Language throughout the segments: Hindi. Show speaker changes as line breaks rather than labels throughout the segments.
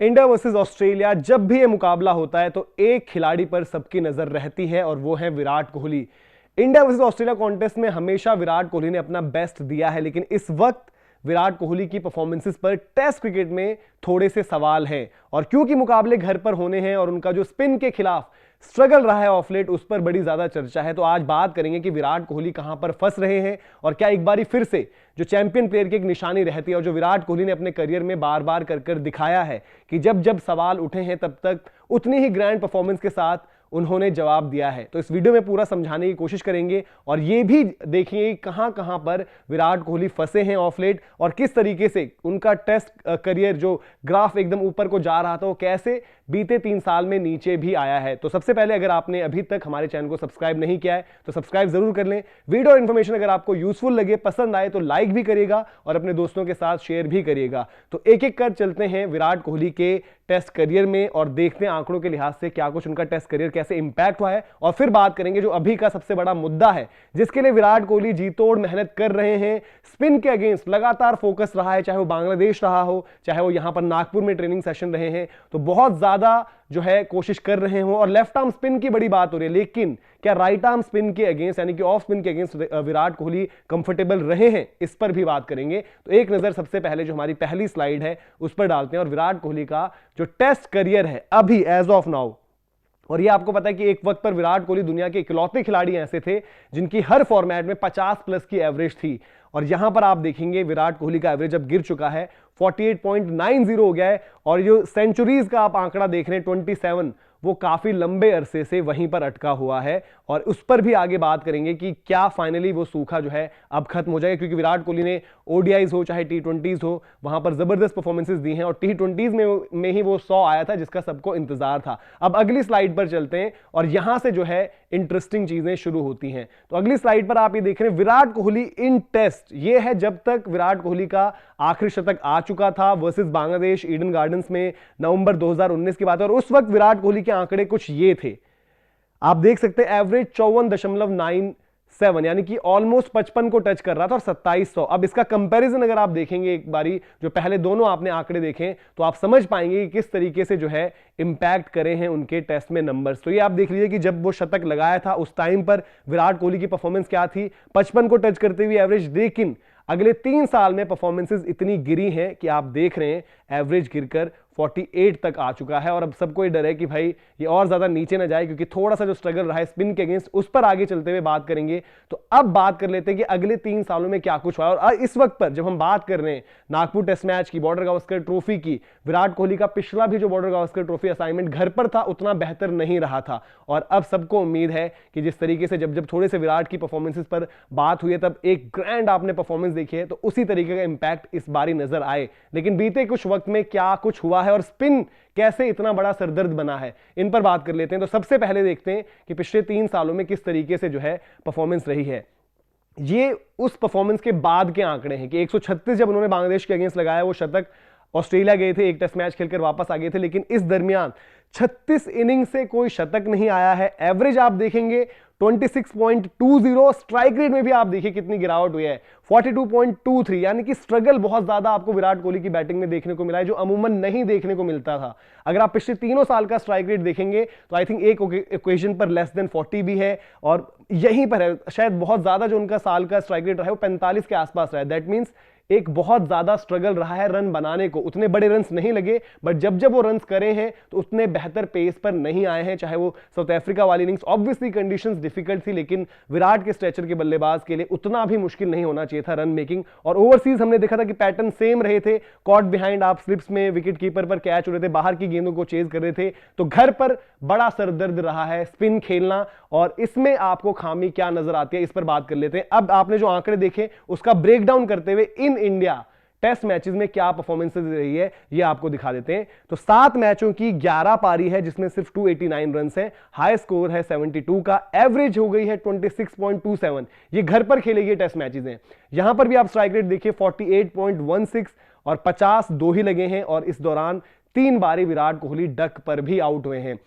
इंडिया वर्सेस ऑस्ट्रेलिया, जब भी ये मुकाबला होता है तो एक खिलाड़ी पर सबकी नजर रहती है और वो है Virat Kohli. India versus Australia contest में हमेशा विराट कोहली ने अपना बेस्ट दिया है, लेकिन इस वक्त विराट कोहली की परफॉर्मेंसेस पर टेस्ट क्रिकेट में थोड़े से सवाल हैं। और क्योंकि मुकाबले घर पर होने हैं और उनका जो स्पिन के खिलाफ स्ट्रगल रहा है ऑफ लेट, उस पर बड़ी ज्यादा चर्चा है। तो आज बात करेंगे कि विराट कोहली कहां पर फंस रहे हैं और क्या एक बारी फिर से जो चैंपियन प्लेयर की एक निशानी रहती है और जो विराट कोहली ने अपने करियर में बार बार कर दिखाया है कि जब जब सवाल उठे हैं तब तक उतनी ही ग्रैंड परफॉर्मेंस के साथ उन्होंने जवाब दिया है। तो इस वीडियो में पूरा समझाने की कोशिश करेंगे और ये भी देखेंगे कहां कहां पर विराट कोहली फंसे हैं ऑफ लेट और किस तरीके से उनका टेस्ट करियर जो ग्राफ एकदम ऊपर को जा रहा था वो कैसे बीते 3 साल में नीचे भी आया है। तो सबसे पहले अगर आपने अभी तक हमारे चैनल को सब्सक्राइब नहीं किया है तो सब्सक्राइब जरूर कर लें। वीडियो और इन्फॉर्मेशन अगर आपको यूजफुल लगे, पसंद आए तो लाइक भी करिएगा और अपने दोस्तों के साथ शेयर भी करिएगा। तो एक एक कर चलते हैं विराट कोहली के टेस्ट करियर में और देखते हैं आंकड़ों के लिहाज से क्या कुछ उनका टेस्ट करियर कैसे इंपैक्ट हुआ है। और फिर बात करेंगे जो अभी का सबसे बड़ा मुद्दा है जिसके लिए विराट कोहली जी तोड़ मेहनत कर रहे हैं। स्पिन के अगेंस्ट लगातार फोकस रहा है, चाहे वो बांग्लादेश रहा हो, चाहे वो यहां पर नागपुर में ट्रेनिंग सेशन रहे हैं, तो बहुत ज्यादा जो है कोशिश कर रहे हो। और लेफ्ट आर्म स्पिन की बड़ी बात हो रही है, लेकिन क्या राइट आर्म स्पिन के अगेंस्ट यानी कि ऑफ स्पिन के अगेंस्ट विराट कोहली कंफर्टेबल रहे हैं, इस पर भी बात करेंगे। तो एक नजर सबसे पहले जो हमारी पहली स्लाइड है उस पर डालते हैं और विराट कोहली का जो टेस्ट करियर है अभी एज ऑफ नाउ। और ये आपको पता है कि एक वक्त पर विराट कोहली दुनिया के इकलौते खिलाड़ी ऐसे थे जिनकी हर फॉर्मेट में 50 प्लस की एवरेज थी। और यहां पर आप देखेंगे विराट कोहली का एवरेज अब गिर चुका है, 48.90 हो गया है। और जो सेंचुरीज का आप आंकड़ा देख रहे हैं 27, वो काफी लंबे अरसे से वहीं पर अटका हुआ है। और उस पर भी आगे बात करेंगे कि क्या फाइनली वो सूखा जो है अब खत्म हो जाएगा, क्योंकि विराट कोहली ने ओडीआईज हो चाहे टी20 हो वहां पर जबरदस्त परफॉर्मेंसेस दी हैं और टी20 में ही वो 100 आया था जिसका सबको इंतजार था। अब अगली स्लाइड पर चलते हैं और यहां से जो है इंटरेस्टिंग चीजें शुरू होती हैं। तो अगली स्लाइड पर आप ये देख रहे हैं विराट कोहली इन टेस्ट, ये है जब तक विराट कोहली का आखिरी शतक आ चुका था वर्सेस बांग्लादेश ईडन गार्डन्स में नवंबर 2019 की बात है। और उस वक्त विराट कोहली के आंकड़े कुछ ये थे, आप देख सकते हैं एवरेज 54.97 यानी कि ऑलमोस्ट 55 को टच कर रहा था और 2700। अब इसका कंपैरिजन अगर आप देखेंगे एक बारी, जो पहले दोनों आपने आंकड़े देखें तो आप समझ पाएंगे कि किस तरीके से जो है इंपैक्ट करे हैं उनके टेस्ट में नंबर्स। तो ये आप देख लीजिए कि जब वो शतक लगाया था उस टाइम पर विराट कोहली की परफॉर्मेंस क्या थी, 55 को टच करते हुए एवरेज। लेकिन अगले 3 साल में परफॉर्मेंसेस इतनी गिरी हैं कि आप देख रहे हैं एवरेज गिरकर 48 तक आ चुका है। और अब सबको ये डर है कि भाई ये और ज्यादा नीचे ना जाए, क्योंकि थोड़ा सा जो स्ट्रगल रहा है स्पिन के अगेंस्ट उस पर आगे चलते हुए बात करेंगे। तो अब बात कर लेते हैं कि अगले 3 सालों में क्या कुछ हुआ। और इस वक्त पर जब हम बात कर रहे हैं नागपुर टेस्ट मैच की, बॉर्डर गावस्कर ट्रॉफी की, विराट कोहली का पिछला भी जो बॉर्डर गावस्कर ट्रॉफी असाइनमेंट घर पर था उतना बेहतर नहीं रहा था। और अब सबको उम्मीद है कि जिस तरीके से जब जब थोड़े से विराट की परफॉर्मेंसेस पर बात हुई है तब एक ग्रैंड आपने परफॉर्मेंस देखी है, तो उसी तरीके का इंपैक्ट इस बारी नजर आए। लेकिन बीते कुछ वक्त में क्या कुछ हुआ है और स्पिन कैसे इतना बड़ा सरदर्द बना है, इन पर बात कर लेते हैं। तो सबसे पहले देखते हैं कि पिछले 3 सालों में किस तरीके से जो है परफॉर्मेंस रही है। ये उस परफॉर्मेंस के बाद के आंकड़े हैं कि 136 जब उन्होंने बांग्लादेश के अगेंस्ट लगाया, वो शतक ऑस्ट्रेलिया गए थे, एक टेस्ट मैच खेलकर वापस आ गए थे, लेकिन इस दरमियान 36 इनिंग से कोई शतक नहीं आया है। एवरेज आप देखेंगे 26.20, स्ट्राइक रेट में भी आप देखिए कितनी गिरावट हुई है 42.23, यानी कि स्ट्रगल बहुत ज्यादा आपको विराट कोहली की बैटिंग में देखने को मिला है जो अमूमन नहीं देखने को मिलता था। अगर आप पिछले 3 साल का स्ट्राइक रेट देखेंगे तो आई थिंक एक ओकेजन पर लेस देन 40 भी है और यहीं पर है शायद बहुत ज्यादा जो उनका साल का स्ट्राइक रेट रहा है वो 45 के आसपास रहा है। दैट मींस एक बहुत ज्यादा स्ट्रगल रहा है रन बनाने को, उतने बड़े रन्स नहीं लगे, बट जब जब वो रन्स करे हैं तो उतने बेहतर पेस पर नहीं आए हैं। चाहे वो साउथ अफ्रीका वाली इनिंग्स, ऑब्वियसली कंडीशंस डिफिकल्ट थी, लेकिन विराट के स्ट्रेचर के बल्लेबाज के लिए उतना भी मुश्किल नहीं होना चाहिए था रन मेकिंग। और ओवरसीज हमने देखा था कि पैटर्न सेम रहे थे, कॉट बिहाइंड आप स्लिप्स में विकेट कीपर पर कैच हो रहे थे, बाहर की गेंदों को चेज कर रहे थे। तो घर पर बड़ा सरदर्द रहा है स्पिन खेलना, और इसमें आपको खामी क्या नजर आती है इस पर बात कर लेते हैं। अब आपने जो आंकड़े देखे उसका ब्रेकडाउन करते हुए इन इंडिया टेस्ट मैचेस में क्या परफॉर्मेंसेस रही है ये आपको दिखा देते हैं। तो 7 मैचों की 11 पारी है जिसमें सिर्फ 289 रन है, हाई स्कोर है 72 का, एवरेज हो गई है 26.27। ये घर पर खेले गए टेस्ट मैचेस हैं। यहां पर भी आप स्ट्राइक रेट देखिए 48.16 और 50 दो ही लगे हैं, और इस दौरान 3 बारी विराट कोहली डक पर भी आउट हुए हैं।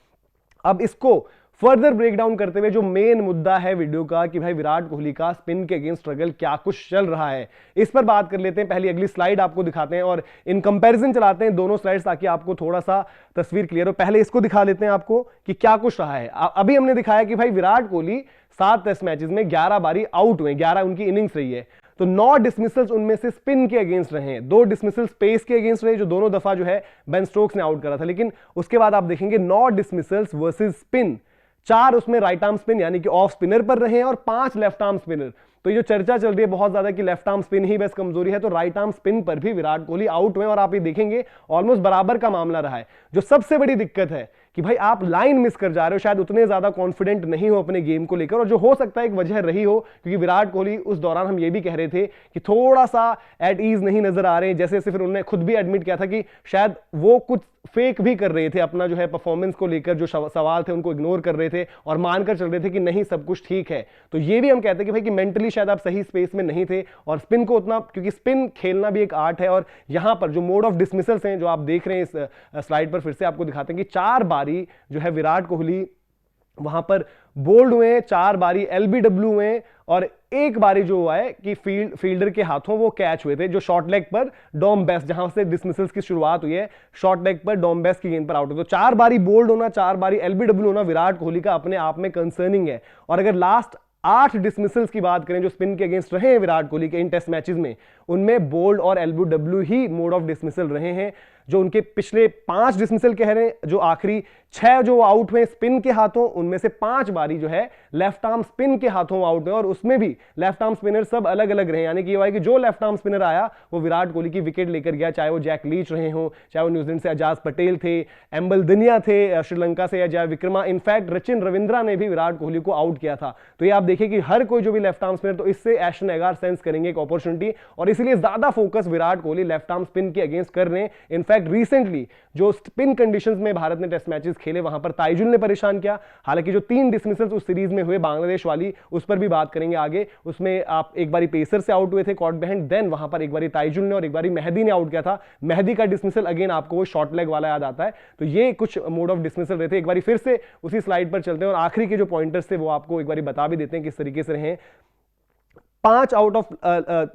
अब इसको फर्दर ब्रेक डाउन करते हुए जो मेन मुद्दा है वीडियो का कि भाई विराट कोहली का स्पिन के अगेंस्ट स्ट्रगल क्या कुछ चल रहा है, इस पर बात कर लेते हैं। पहली अगली स्लाइड आपको दिखाते हैं और इन कंपैरिजन चलाते हैं दोनों स्लाइड्स ताकि आपको थोड़ा सा तस्वीर क्लियर हो। पहले इसको दिखा लेते हैं आपको कि क्या कुछ रहा है। अभी हमने दिखाया कि भाई विराट कोहली 7 टेस्ट मैचेस में 11 बारी आउट हुए, 11 उनकी इनिंग्स रही है, तो 9 डिसमिसल्स उनमें से स्पिन के अगेंस्ट रहे हैं, 2 डिसमिसल्स पेस के अगेंस्ट रहे जो दोनों दफा जो है बेन स्टोक्स ने आउट करा था। लेकिन उसके बाद आप देखेंगे 9 डिसमिसल्स वर्सेस स्पिन, 4 उसमें राइट आर्म स्पिन यानी कि ऑफ स्पिनर पर रहे हैं और 5 लेफ्ट आर्म स्पिनर। तो ये जो चर्चा चल रही है बहुत ज्यादा कि लेफ्ट आर्म स्पिन ही बस कमजोरी है, तो राइट आर्म स्पिन पर भी विराट कोहली आउट हुए और आप ये देखेंगे ऑलमोस्ट बराबर का मामला रहा है। जो सबसे बड़ी दिक्कत है कि भाई आप लाइन मिस कर जा रहे हो, शायद उतने ज्यादा कॉन्फिडेंट नहीं हो अपने गेम को लेकर, और जो हो सकता है एक वजह रही हो क्योंकि विराट कोहली उस दौरान हम ये भी कह रहे थे कि थोड़ा सा एट ईज नहीं नजर आ रहे हैं, जैसे फिर उन्होंने खुद भी एडमिट किया था कि शायद वो कुछ फेक भी कर रहे थे अपना जो है परफॉर्मेंस को लेकर, जो सवाल थे उनको इग्नोर कर रहे थे और मानकर चल रहे थे कि नहीं सब कुछ ठीक है। तो ये भी हम कहते हैं कि भाई कि मेंटली शायद आप सही स्पेस में नहीं थे और स्पिन को उतना, क्योंकि स्पिन खेलना भी एक आर्ट है। और यहां पर जो मोड ऑफ डिसमिसल्स हैं जो आप देख रहे हैं इस स्लाइड पर, फिर से आपको दिखाते हैं कि 4 बारी जो है विराट कोहली वहां पर बोल्ड हुए, 4 बारी एलबीडब्ल्यू हुए और एक बारी जो हुआ है कि फील्डर के हाथों वो कैच हुए थे जो शॉर्ट लेग पर डॉम बेस्ट, जहां से डिसमिसल्स की शुरुआत हुई है, शॉर्ट लेग पर डॉम बेस्ट की गेंद पर आउट हुए। तो 4 बारी बोल्ड होना, 4 बारी एलबीडब्ल्यू होना विराट कोहली का अपने आप में कंसर्निंग है। और अगर लास्ट 8 डिसमिसल्स की बात करें जो स्पिन के अगेंस्ट रहे हैं विराट कोहली के इन टेस्ट मैचेस में, उनमें बोल्ड और LBW he mode of dismissal रहे हैं। जो उनके पिछले 5 डिसमिसल कह रहे हैं, जो आखिरी 6 जो आउट हुए स्पिन के हाथों, उनमें से 5 बारी जो है लेफ्ट आर्म स्पिन के हाथों आउट हुए और उसमें भी लेफ्ट आर्म स्पिनर सब अलग अलग रहे। यानी कि ये हुआ कि जो लेफ्ट आर्म स्पिनर आया वो विराट कोहली की विकेट लेकर गया, चाहे वो जैक लीच रहे हो, चाहे वो न्यूजीलैंड से अजाज पटेल थे, एम्बल दिनिया थे श्रीलंका से, या जय विक्रमा, इनफैक्ट रचिन रविंद्रा ने भी विराट कोहली को आउट किया था। तो ये आप देखिए कि हर कोई जो भी लेफ्ट आर्म स्पिनर, तो इससे एशन एगार सेंस करेंगे एक अपॉर्चुनिटी और इसलिए ज्यादा focus Virat Kohli left arm spin के अगेंस्ट कर रहे हैं। इनफैक्ट रिसेंटली जो स्पिन कंडीशंस में भारत ने टेस्ट मैचेस खेले वहां पर ताइजुल ने परेशान किया। हालांकि जो 3 डिसमिसल्स उस सीरीज में हुए बांग्लादेश वाली, उस पर भी बात करेंगे आगे, उसमें आप एक बारी पेसर से आउट हुए थे कॉट बिहाइंड, देन वहां पर एक बारी ताइजुल ने और एक बारी मेहदी ने आउट किया था। मेहदी का डिसमिसल अगेन आपको वो शॉर्ट लेग वाला याद आता है। तो ये कुछ मोड ऑफ डिसमिसल रहे थे। एक बारी फिर से उसी स्लाइड पर चलते हैं और आखिरी के जो पॉइंटर्स थे वो आपको एक बारी बता भी देते हैं किस तरीके से रहे। 5 आउट ऑफ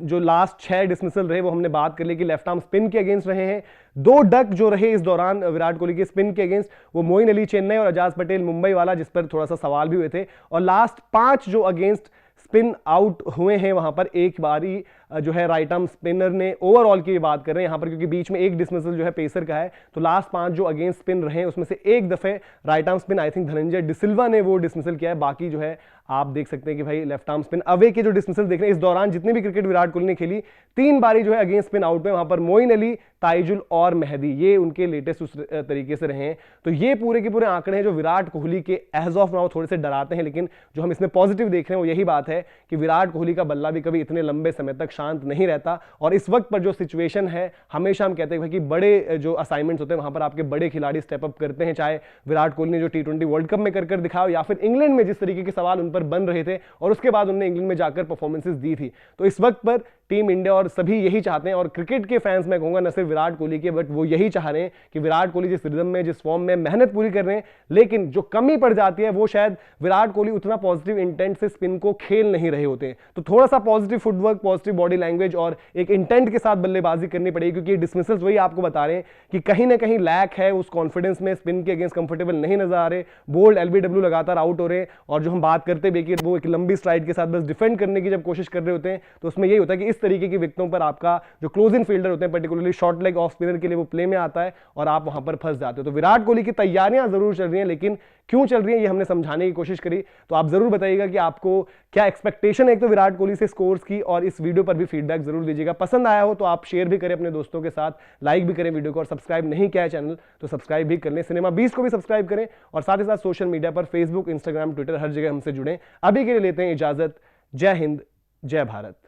जो लास्ट 6 डिसमिसल रहे वो हमने बात कर ली कि लेफ्ट आर्म स्पिन के अगेंस्ट रहे हैं। 2 डक जो रहे इस दौरान विराट कोहली के स्पिन के अगेंस्ट, वो मोइन अली चेन्नई और अजाज पटेल मुंबई वाला, जिस पर थोड़ा सा सवाल भी हुए थे। और लास्ट 5 जो अगेंस्ट स्पिन आउट हुए हैं वहां पर एक बारी जो है राइट आर्म स्पिनर ने, ओवरऑल की बात कर रहे हैं यहां पर क्योंकि बीच में एक डिसमिसल जो है पेसर का है। तो लास्ट 5 जो अगेंस्ट स्पिन रहे हैं उसमें से एक दफे right arm spin I think Dhananjaya de Silva ने वो डिसमिसल किया है। बाकी जो है आप देख सकते हैं कि भाई लेफ्ट आर्म स्पिन अवे के जो डिसमिसल देख रहे हैं इस दौरान जितनी भी क्रिकेट विराट कोहली ने खेली 3 बारी जो है अगेंस्ट स्पिन आउट में, वहां पर मोइन अली, ताइजुल और मेहदी, ये उनके लेटेस्ट उस तरीके से रहे हैं। तो ये पूरे के पूरे आंकड़े हैं जो विराट कोहली के एज ऑफ नाउ थोड़े से डराते हैं, लेकिन जो हम इसमें पॉजिटिव देख रहे हैं वो यही बात है कि विराट कोहली का बल्ला भी कभी इतने लंबे समय तक शांत नहीं रहता। और इस वक्त पर जो सिचुएशन है, हमेशा हम कहते हैं कि बड़े जो असाइनमेंट्स होते हैं वहां पर आपके बड़े खिलाड़ी स्टेप अप करते हैं, चाहे विराट कोहली ने जो T20 वर्ल्ड कप में कर दिखाया या फिर इंग्लैंड में जिस तरीके के सवाल उन पर बन रहे थे और उसके बाद उन्होंने इंग्लैंड में जाकर परफॉर्मेंसेस दी थी। तो इस वक्त पर टीम इंडिया और सभी यही चाहते हैं, और क्रिकेट के फैंस मैं कहूंगा न सिर्फ विराट कोहली के, बट वो यही चाह रहे हैं कि विराट कोहली जिस रिदम में, जिस फॉर्म में मेहनत पूरी कर रहे हैं, लेकिन जो कमी पड़ जाती है वो शायद विराट कोहली उतना पॉजिटिव इंटेंट से स्पिन को खेल नहीं रहे होते। तो थोड़ा सा positive footwork, positive body language और एक इंटेंट के साथ बल्लेबाजी करनी पड़ेगी, क्योंकि डिसमिसल्स वही आपको बता रहे हैं कि कहीं ना कहीं लैक है उस कॉन्फिडेंस में, स्पिन के अगेंस्ट कंफर्टेबल नहीं नजर आ रहे, बोल्ड एलबीडब्ल्यू लगातार आउट हो रहे हैं। और जो हम बात करते हैं कि वो एक लंबी स्ट्राइड के साथ बस डिफेंड करने की जब कोशिश कर रहे होते हैं तो उसमें यही होता है कि इस तरीके की विकेटों पर आपका जो क्लोज इन फील्डर होते हैं, particularly short leg off spinner के लिए वो प्ले में आता है और आप वहां पर फंस जाते हो। तो विराट कोहली की तैयारियां जरूर चल रही हैं, लेकिन क्यों चल रही है ये हमने समझाने की कोशिश करी। तो आप जरूर बताइएगा कि आपको क्या एक्सपेक्टेशन है एक तो विराट कोहली से स्कोर्स की, और इस वीडियो पर भी फीडबैक जरूर दीजिएगा। पसंद आया हो तो आप शेयर भी करें अपने दोस्तों के साथ, लाइक भी करें वीडियो को, और सब्सक्राइब नहीं किया है चैनल तो सब्सक्राइब भी कर लें। सिनेमा 20 को भी सब्सक्राइब करें और साथ ही साथ सोशल मीडिया पर फेसबुक, इंस्टाग्राम, ट्विटर हर जगह हमसे जुड़ें। अभी के लिए लेते हैं इजाजत। जय हिंद, जय भारत।